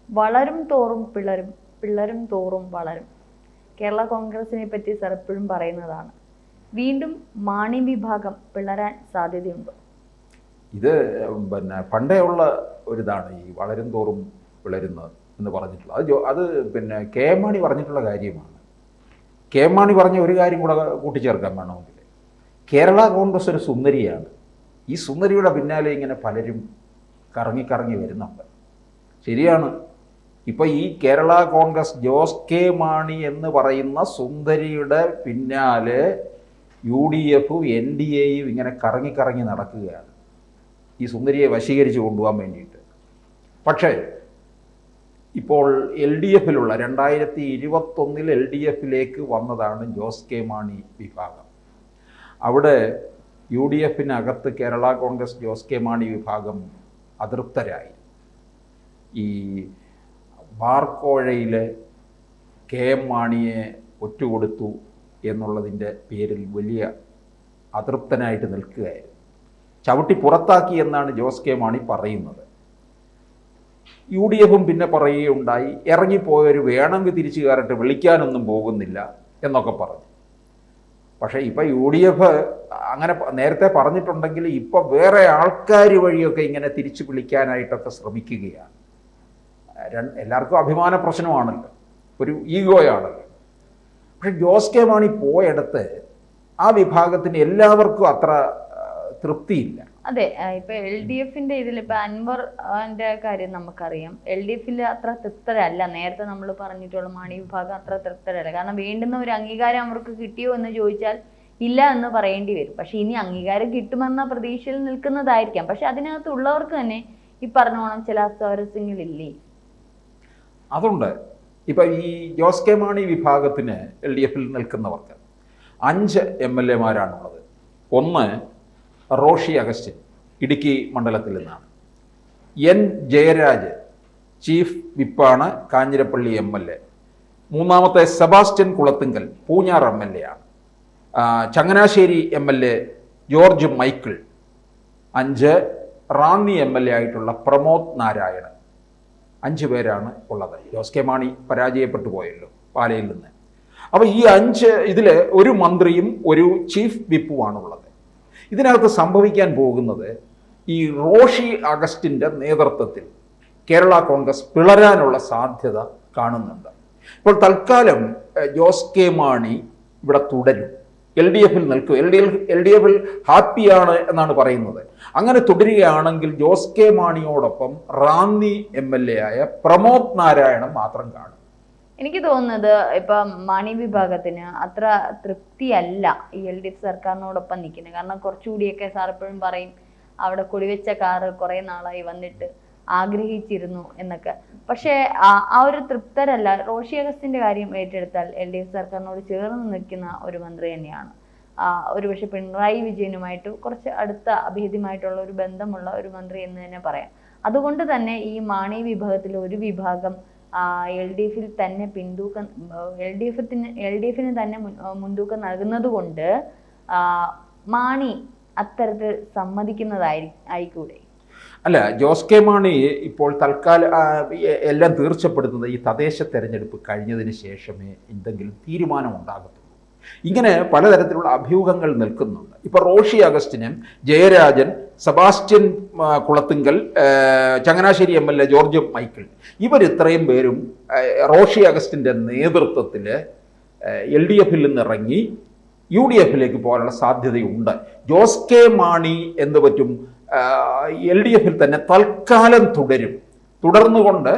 വളരും തോറും പിളരും, പിളരും തോറും വളരും. കേരള കോൺഗ്രസിനെ പറ്റി സർ എപ്പോഴും പറയുന്നതാണ്. വീണ്ടും മാണി വിഭാഗം പിളരാൻ സാധ്യതയുണ്ടോ? ഇത് പണ്ടേ ഉള്ള ഒരിതാണ് ഈ വളരും തോറും പിളരുന്നത് എന്ന് പറഞ്ഞിട്ടുള്ളത്. അത് കെ എം മാണി പറഞ്ഞിട്ടുള്ള കാര്യമാണ്. കെ എം മാണി പറഞ്ഞ ഒരു കാര്യം കൂടെ കൂട്ടിച്ചേർക്കാൻ വേണമെങ്കിൽ, കേരള കോൺഗ്രസ് ഒരു സുന്ദരിയാണ്. ഈ സുന്ദരിയുടെ പിന്നാലെ ഇങ്ങനെ പലരും കറങ്ങി വരുന്നുണ്ട്. ശരിയാണ്. ഇപ്പോൾ ഈ കേരള കോൺഗ്രസ് ജോസ് കെ മാണി എന്ന് പറയുന്ന സുന്ദരിയുടെ പിന്നാലെ UDF NDA ഇങ്ങനെ കറങ്ങി നടക്കുകയാണ് ഈ സുന്ദരിയെ വശീകരിച്ച് കൊണ്ടുപോകാൻ വേണ്ടിയിട്ട്. പക്ഷേ ഇപ്പോൾ LDFിലുള്ള 2021 LDFിലേക്ക് വന്നതാണ് ജോസ് കെ മാണി വിഭാഗം. അവിടെ UDFിനകത്ത് കേരള കോൺഗ്രസ് ജോസ് കെ മാണി വിഭാഗം അതൃപ്തരായി. ഈ ബാർക്കോഴയിൽ കെ എം മാണിയെ ഒറ്റുകൊടുത്തു എന്നുള്ളതിൻ്റെ പേരിൽ വലിയ അതൃപ്തനായിട്ട് നിൽക്കുകയായിരുന്നു. ചവിട്ടി പുറത്താക്കി എന്നാണ് ജോസ് കെ മാണി പറയുന്നത്. UDFും പിന്നെ പറയുകയുണ്ടായി, ഇറങ്ങിപ്പോയവർ വേണമെങ്കിൽ തിരിച്ചു കയറിട്ട് വിളിക്കാനൊന്നും പോകുന്നില്ല എന്നൊക്കെ പറഞ്ഞു. പക്ഷേ ഇപ്പം UDF അങ്ങനെ നേരത്തെ പറഞ്ഞിട്ടുണ്ടെങ്കിൽ ഇപ്പം വേറെ ആൾക്കാർ വഴിയൊക്കെ ഇങ്ങനെ തിരിച്ചു വിളിക്കാനായിട്ടൊക്കെ ശ്രമിക്കുകയാണ്. എല്ലാവർക്കും അഭിമാന പ്രശ്നമാണല്ലോ, ഒരു ഈഗോയാണല്ലോ. പക്ഷെ ജോസ് കെ മാണി പോയിടത്ത് ആ വിഭാഗത്തിന് എല്ലാവർക്കും അത്ര തൃപ്തിയില്ല. അതെ, ഇപ്പൊ LDFിന്റെ ഇതിൽ ഇപ്പൊ അൻവറിന്റെ കാര്യം നമുക്കറിയാം. LDFിൽ അത്ര തൃപ്തരല്ല. നേരത്തെ നമ്മൾ പറഞ്ഞിട്ടുള്ള മാണി വിഭാഗം അത്ര തൃപ്തരല്ല. കാരണം വേണ്ടുന്ന ഒരു അംഗീകാരം അവർക്ക് കിട്ടിയോ എന്ന് ചോദിച്ചാൽ ഇല്ല എന്ന് പറയേണ്ടി വരും. പക്ഷെ ഇനി അംഗീകാരം കിട്ടുമെന്ന പ്രതീക്ഷയിൽ നിൽക്കുന്നതായിരിക്കാം. പക്ഷെ അതിനകത്തുള്ളവർക്ക് തന്നെ ഈ പറഞ്ഞോണം ചില അസ്വാരസ്യങ്ങളില്ലേ? അതുണ്ട്. ഇപ്പം ഈ ജോസ് കെ മാണി വിഭാഗത്തിന് LDFിൽ നിൽക്കുന്നവർക്ക് 5 MLA-മാരാണുള്ളത്. ഒന്ന് റോഷി അഗസ്റ്റിൻ, ഇടുക്കി മണ്ഡലത്തിൽ നിന്നാണ്. N ജയരാജ്, ചീഫ് വിപ്പാണ്, കാഞ്ഞിരപ്പള്ളി MLA. മൂന്നാമത്തെ സെബാസ്റ്റ്യൻ കുളത്തുങ്കൽ, പൂഞ്ഞാർ MLA ആണ്. Changanassery MLA George Michael. 5 Ranni MLA ആയിട്ടുള്ള പ്രമോദ് നാരായണൻ. 5 പേരാണ് ഉള്ളത്. ജോസ് കെ മാണി പരാജയപ്പെട്ടു പോയല്ലോ പാലയിൽ നിന്ന്. അപ്പോൾ ഈ 5 ഇതിൽ ഒരു മന്ത്രിയും ഒരു ചീഫ് വിപ്പുമാണുള്ളത്. ഇതിനകത്ത് സംഭവിക്കാൻ പോകുന്നത് ഈ റോഷി അഗസ്റ്റിൻ്റെ നേതൃത്വത്തിൽ കേരള കോൺഗ്രസ് പിളരാനുള്ള സാധ്യത കാണുന്നുണ്ട്. ഇപ്പോൾ തൽക്കാലം ജോസ് കെ മാണി ഇവിടെ തുടരും, LDFിൽ നിൽക്കും. LDFിൽ ഹാപ്പിയാണ് എന്നാണ് പറയുന്നത്. അങ്ങനെ തുടരുകയാണെങ്കിൽ ജോസ് കെ മാണിയോടൊപ്പം റാന്നി MLA ആയ പ്രമോദ് നാരായണൻ മാത്രം കാണും. എനിക്ക് തോന്നുന്നത് ഇപ്പൊ മാണി വിഭാഗത്തിന് അത്ര തൃപ്തിയല്ല ഈ LDF സർക്കാരിനോടൊപ്പം നിൽക്കുന്നത്. കാരണം കുറച്ചുകൂടിയൊക്കെ സാർ എപ്പോഴും പറയും അവിടെ കൊടിവെച്ച കാറ് കുറെ നാളായി വന്നിട്ട് ആഗ്രഹിച്ചിരുന്നു എന്നൊക്കെ. പക്ഷേ ആ ഒരു തൃപ്തരല്ല. റോഷി അഗസ്റ്റിന്റെ കാര്യം ഏറ്റെടുത്താൽ LDF സർക്കാരിനോട് ചേർന്ന് നിൽക്കുന്ന ഒരു മന്ത്രി തന്നെയാണ്. ഒരുപക്ഷെ പിണറായി വിജയനുമായിട്ട് കുറച്ച് അടുത്ത അഭേദ്യമായിട്ടുള്ള ഒരു ബന്ധമുള്ള ഒരു മന്ത്രി എന്ന് തന്നെ പറയാം. അതുകൊണ്ട് തന്നെ ഈ മാണി വിഭാഗത്തിൽ ഒരു വിഭാഗം LDFിൽ തന്നെ LDFിന് തന്നെ മുൻതൂക്കം നൽകുന്നത് കൊണ്ട് മാണി അത്തരത്തിൽ സമ്മതിക്കുന്നതായിക്കൂടെ? അല്ല, ജോസ് കെ മാണി ഇപ്പോൾ തൽക്കാലം എല്ലാം തീർച്ചപ്പെടുത്തുന്നത് ഈ തദ്ദേശ തെരഞ്ഞെടുപ്പ് കഴിഞ്ഞതിന് ശേഷമേ എന്തെങ്കിലും തീരുമാനം ഉണ്ടാകത്തുള്ളൂ. ഇങ്ങനെ പലതരത്തിലുള്ള അഭ്യൂഹങ്ങൾ നിൽക്കുന്നുണ്ട്. ഇപ്പോൾ റോഷി അഗസ്റ്റിനും Jayarajan, Sebastian Kulathunkal, Changanassery MLA George Michael, ഇവരിത്രയും പേരും റോഷി അഗസ്റ്റിൻ്റെ നേതൃത്വത്തിൽ LDFിൽ നിന്നിറങ്ങി UDFിലേക്ക് പോകാനുള്ള സാധ്യതയുണ്ട്. ജോസ് കെ മാണി എന്ത് പറ്റും? LDFിൽ തന്നെ തൽക്കാലം തുടർന്നുകൊണ്ട്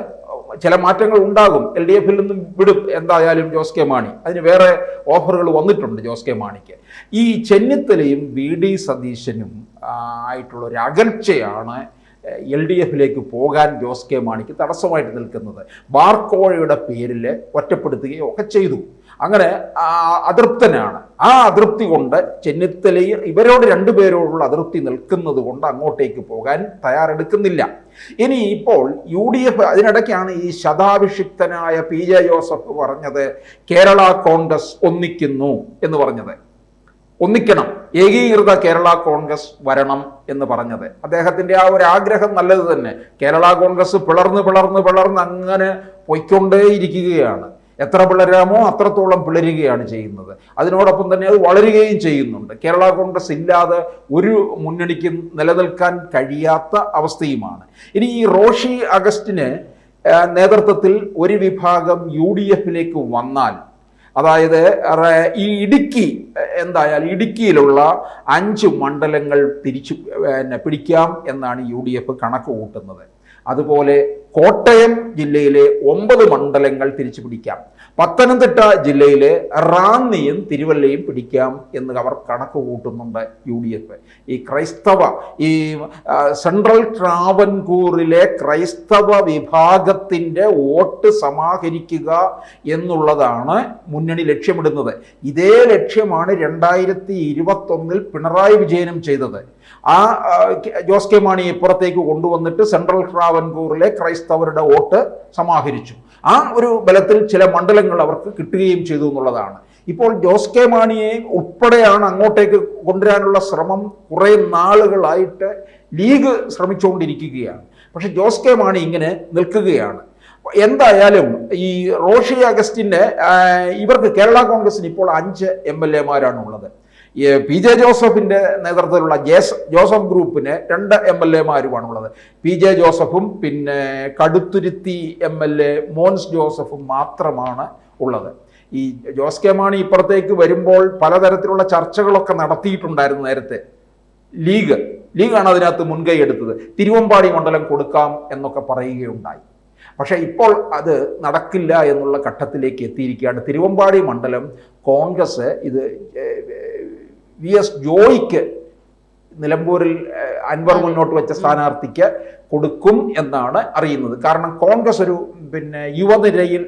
ചില മാറ്റങ്ങൾ ഉണ്ടാകും. LDFിൽ നിന്നും വിടും എന്തായാലും ജോസ് കെ മാണി. അതിന് വേറെ ഓഫറുകൾ വന്നിട്ടുണ്ട് ജോസ് കെ മാണിക്ക്. ഈ ചെന്നിത്തലയും VD സതീശനും ആയിട്ടുള്ള ഒരു അകൽച്ചയാണ് LDFിലേക്ക് പോകാൻ ജോസ് കെ മാണിക്ക് തടസ്സമായിട്ട് നിൽക്കുന്നത്. ബാർക്കോഴയുടെ പേരിൽ ഒറ്റപ്പെടുത്തുകയും ഒക്കെ ചെയ്തു. അങ്ങനെ അതൃപ്തനാണ്. ആ അതൃപ്തി കൊണ്ട് ചെന്നിത്തലയും ഇവരോട് 2 പേരോടുള്ള അതൃപ്തി നിൽക്കുന്നത് കൊണ്ട് അങ്ങോട്ടേക്ക് പോകാൻ തയ്യാറെടുക്കുന്നില്ല. ഇനി ഇപ്പോൾ UDF അതിനിടയ്ക്കാണ് ഈ ശതാഭിഷിക്തനായ PJ ജോസഫ് പറഞ്ഞത് കേരള കോൺഗ്രസ് ഒന്നിക്കുന്നു എന്ന് പറഞ്ഞത്. ഒന്നിക്കണം, ഏകീകൃത കേരള കോൺഗ്രസ് വരണം എന്ന് പറഞ്ഞത്. അദ്ദേഹത്തിൻ്റെ ആ ഒരു ആഗ്രഹം നല്ലത് തന്നെ. കേരള കോൺഗ്രസ് പിളർന്ന് അങ്ങനെ പൊയ്ക്കൊണ്ടേയിരിക്കുകയാണ്. എത്ര പിളരാമോ അത്രത്തോളം പിളരുകയാണ് ചെയ്യുന്നത്. അതിനോടൊപ്പം തന്നെ അത് വളരുകയും ചെയ്യുന്നുണ്ട്. കേരള കോൺഗ്രസ് ഇല്ലാതെ ഒരു മുന്നണിക്ക് നിലനിൽക്കാൻ കഴിയാത്ത അവസ്ഥയുമാണ്. ഇനി ഈ റോഷി അഗസ്റ്റിന് നേതൃത്വത്തിൽ ഒരു വിഭാഗം UDF വന്നാൽ, അതായത് ഈ എന്തായാലും ഇടുക്കിയിലുള്ള 5 മണ്ഡലങ്ങൾ പിടിക്കാം എന്നാണ് UDF കണക്ക് കൂട്ടുന്നത്. അതുപോലെ കോട്ടയം ജില്ലയിലെ 9 മണ്ഡലങ്ങൾ തിരിച്ചു പിടിക്കാം. പത്തനംതിട്ട ജില്ലയിലെ റാന്നിയും തിരുവല്ലയും പിടിക്കാം എന്ന് അവർ കണക്ക് കൂട്ടുന്നുണ്ട് UDF. ഈ സെൻട്രൽ ട്രാവൻകൂറിലെ ക്രൈസ്തവ വിഭാഗത്തിൻ്റെ വോട്ട് സമാഹരിക്കുക എന്നുള്ളതാണ് മുന്നണി ലക്ഷ്യമിടുന്നത്. ഇതേ ലക്ഷ്യമാണ് 2021 പിണറായി വിജയനും ചെയ്തത്. ജോസ് കെ മാണി ഇപ്പുറത്തേക്ക് കൊണ്ടുവന്നിട്ട് സെൻട്രൽ ട്രാവൻകൂറിലെ ക്രൈസ്തവരുടെ വോട്ട് സമാഹരിച്ചു. ആ ഒരു ബലത്തിൽ ചില മണ്ഡലങ്ങൾ അവർക്ക് കിട്ടുകയും ചെയ്തു എന്നുള്ളതാണ്. ഇപ്പോൾ ജോസ് കെ മാണിയെ ഉൾപ്പെടെയാണ് അങ്ങോട്ടേക്ക് കൊണ്ടുവരാനുള്ള ശ്രമം കുറേ നാളുകളായിട്ട് ലീഗ് ശ്രമിച്ചുകൊണ്ടിരിക്കുകയാണ്. പക്ഷെ ജോസ് കെ മാണി ഇങ്ങനെ നിൽക്കുകയാണ്. എന്തായാലും ഈ റോഷി അഗസ്റ്റിൻ്റെ ഇവർക്ക് കേരള കോൺഗ്രസിന് ഇപ്പോൾ 5 MLA-മാരാണുള്ളത്. PJ ജോസഫിൻ്റെ നേതൃത്വത്തിലുള്ള ജോസഫ് ഗ്രൂപ്പിന് 2 MLA-മാരുമാണുള്ളത്. PJ ജോസഫും പിന്നെ കടുത്തുരുത്തി MLA മോൻസ് ജോസഫും മാത്രമാണ് ഉള്ളത്. ഈ ജോസ് കെ മാണി ഇപ്പുറത്തേക്ക് വരുമ്പോൾ പലതരത്തിലുള്ള ചർച്ചകളൊക്കെ നടത്തിയിട്ടുണ്ടായിരുന്നു നേരത്തെ. ലീഗാണ് അതിനകത്ത് മുൻകൈ എടുത്തത്. തിരുവമ്പാടി മണ്ഡലം കൊടുക്കാം എന്നൊക്കെ പറയുകയുണ്ടായി. പക്ഷേ ഇപ്പോൾ അത് നടക്കില്ല എന്നുള്ള ഘട്ടത്തിലേക്ക് എത്തിയിരിക്കുകയാണ്. തിരുവമ്പാടി മണ്ഡലം കോൺഗ്രസ് ഇത് VS ജോയിക്ക്, നിലമ്പൂരിൽ അൻവർ മുന്നോട്ട് വെച്ച സ്ഥാനാർത്ഥിക്ക് കൊടുക്കും എന്നാണ് അറിയുന്നത്. കാരണം കോൺഗ്രസ് ഒരു യുവനിരയിൽ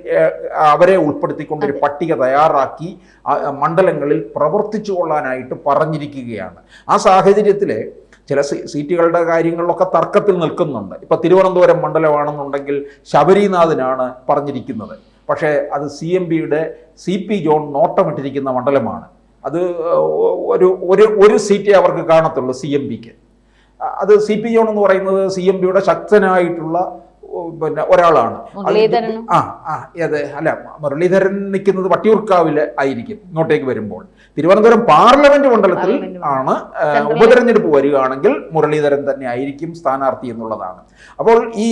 അവരെ ഉൾപ്പെടുത്തിക്കൊണ്ടൊരു പട്ടിക തയ്യാറാക്കി മണ്ഡലങ്ങളിൽ പ്രവർത്തിച്ചു കൊള്ളാനായിട്ട് പറഞ്ഞിരിക്കുകയാണ്. ആ സാഹചര്യത്തിൽ ചില സീറ്റുകളുടെ കാര്യങ്ങളിലൊക്കെ തർക്കത്തിൽ നിൽക്കുന്നുണ്ട്. ഇപ്പം തിരുവനന്തപുരം മണ്ഡലമാണെന്നുണ്ടെങ്കിൽ ശബരിനാഥിനാണ് പറഞ്ഞിരിക്കുന്നത്. പക്ഷേ അത് CMBയുടെ CP ജോൺ നോട്ടമിട്ടിരിക്കുന്ന മണ്ഡലമാണ്. അത് ഒരു സീറ്റേ അവർക്ക് കാണത്തുള്ളൂ CMBക്ക്. അത് CP ജോൺ എന്ന് പറയുന്നത് CMBയുടെ ശക്തനായിട്ടുള്ള ഒരാളാണ്. മുരളീധരൻ നിൽക്കുന്നത് വട്ടിയൂർക്കാവിൽ ആയിരിക്കും ഇങ്ങോട്ടേക്ക് വരുമ്പോൾ. തിരുവനന്തപുരം പാർലമെന്റ് മണ്ഡലത്തിൽ ആണ് ഉപതെരഞ്ഞെടുപ്പ് വരികയാണെങ്കിൽ മുരളീധരൻ തന്നെ ആയിരിക്കും സ്ഥാനാർത്ഥി എന്നുള്ളതാണ്. അപ്പോൾ ഈ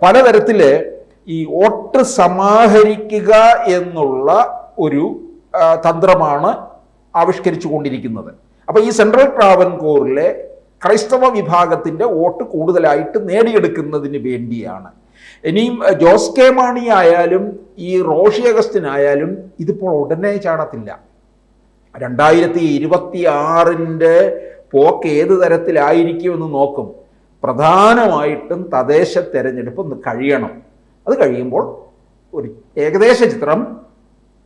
പലതരത്തില് ഈ വോട്ട് സമാഹരിക്കുക എന്നുള്ള ഒരു തന്ത്രമാണ് ആവിഷ്കരിച്ചു കൊണ്ടിരിക്കുന്നത്. അപ്പോൾ ഈ സെൻട്രൽ ട്രാവൻകൂറിലെ ക്രൈസ്തവ വിഭാഗത്തിൻ്റെ വോട്ട് കൂടുതലായിട്ട് നേടിയെടുക്കുന്നതിന് വേണ്ടിയാണ്. ഇനിയും ജോസ് കെ മാണി ആയാലും ഈ റോഷി അഗസ്റ്റിനായാലും ഇതിപ്പോൾ ഉടനെ ചാടത്തില്ല. 2026 പോക്ക് ഏത് തരത്തിലായിരിക്കുമെന്ന് നോക്കും. പ്രധാനമായിട്ടും തദ്ദേശ തെരഞ്ഞെടുപ്പ് ഒന്ന് കഴിയണം. അത് കഴിയുമ്പോൾ ഒരു ഏകദേശ ചിത്രം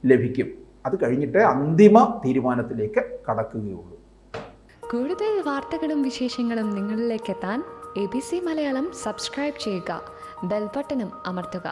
ലഭിക്കും. അത് കഴിഞ്ഞിട്ട് അന്തിമ തീരുമാനത്തിലേക്ക് കടക്കുകയുള്ളൂ. കൂടുതൽ വാർത്തകളും വിശേഷങ്ങളും നിങ്ങളിലേക്ക് എത്താൻ ABC മലയാളം സബ്സ്ക്രൈബ് ചെയ്യുക, ബെൽ ബട്ടണും അമർത്തുക.